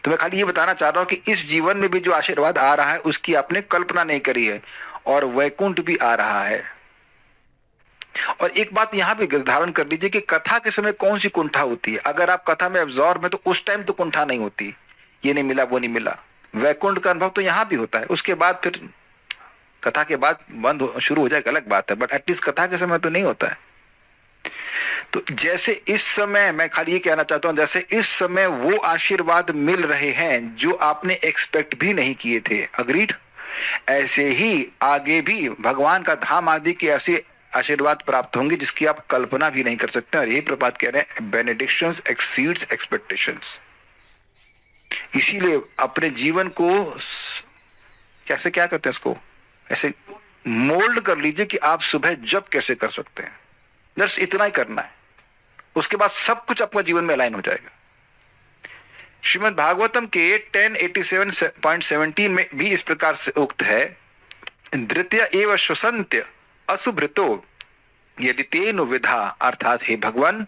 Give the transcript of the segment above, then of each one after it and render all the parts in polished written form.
तो मैं खाली ये बताना चाह रहा हूं कि इस जीवन में भी जो आशीर्वाद आ रहा है उसकी आपने कल्पना नहीं करी है, और वैकुंठ भी आ रहा है। और एक बात यहां भी धारण कर लीजिए कि कथा के समय कौन सी कुंठा होती है। अगर आप कथा में एब्जॉर्ब है तो उस टाइम तो कुंठा नहीं होती, ये नहीं मिला वो नहीं मिला। वैकुंठ का अनुभव तो यहां भी होता है, उसके बाद फिर कथा के बाद बंद शुरू हो जाए अलग बात है, बट एटलीस्ट कथा के समय तो नहीं होता है। तो जैसे इस समय मैं खाली ये कहना चाहता हूं, जैसे इस समय वो आशीर्वाद मिल रहे हैं जो आपने एक्सपेक्ट भी नहीं किए थे, अग्रीड, ऐसे ही आगे भी भगवान का धाम आदि के ऐसे आशीर्वाद प्राप्त होंगे जिसकी आप कल्पना भी नहीं कर सकते। और यही प्रपात कह रहे हैं, बेनेडिक्शंस एक्सीड्स एक्सपेक्टेशंस। इसीलिए अपने जीवन को कैसे क्या करते हैं, इसको ऐसे मोल्ड कर लीजिए कि आप सुबह जब कैसे कर सकते हैं, बस इतना ही करना है, उसके बाद सब कुछ आपका जीवन में अलाइन हो जाएगा। श्रीमद् भागवतम के 1087.17 में भी इस प्रकार से उक्त है, धृत्य एव श्वसन्त्य असुभृतो यदि तेनु विधा, अर्थात हे भगवान,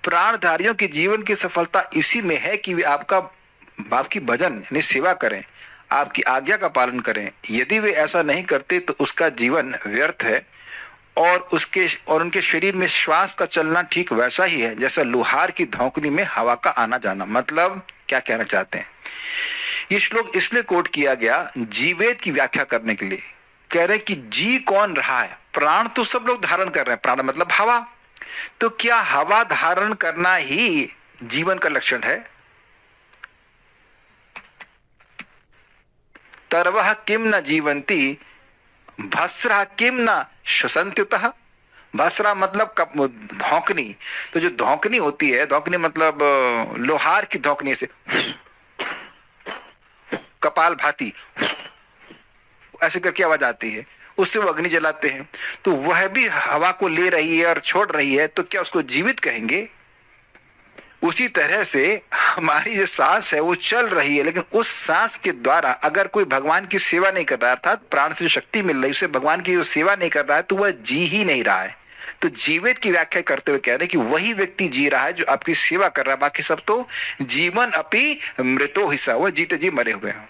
प्राणधारियों के जीवन की सफलता इसी में है कि वे आपकी भजन यानी सेवा करें, आपकी आज्ञा का पालन करें। यदि वे ऐसा नहीं करते तो उसका जीवन व्यर्थ है, और उनके शरीर में श्वास का चलना ठीक वैसा ही है जैसा लोहार की धौंकनी में हवा का आना जाना। मतलब क्या कहना चाहते हैं, ये श्लोक इसलिए कोट किया गया जीवेद की व्याख्या करने के लिए। कह रहे कि जी कौन रहा है, प्राण तो सब लोग धारण कर रहे हैं, प्राण मतलब हवा, तो क्या हवा धारण करना ही जीवन का लक्षण है? तरवः किम न जीवंती भस्रा किम न श्वसन्त्युतः। भस्रा मतलब धौंकनी, तो जो धौंकनी होती है, धौंकनी मतलब लोहार की धौंकनी से कपाल भाती ऐसे करके आवाज आती है, उससे वो अग्नि जलाते हैं, तो वह भी हवा को ले रही है और छोड़ रही है, तो क्या उसको जीवित कहेंगे? उसी तरह से हमारी जो सांस है वो चल रही है, लेकिन उस सांस के द्वारा अगर कोई भगवान की सेवा नहीं कर रहा, अर्थात प्राण से जो शक्ति मिल रही है उसे भगवान की जो सेवा नहीं कर रहा है, तो वह जी ही नहीं रहा है। तो जीवित की व्याख्या करते हुए कह रहे हैं कि वही व्यक्ति जी रहा है जो आपकी सेवा कर रहा है, बाकी सब तो जीवन अपि मृतो हिस्सा, वह जीते जी मरे हुए हैं।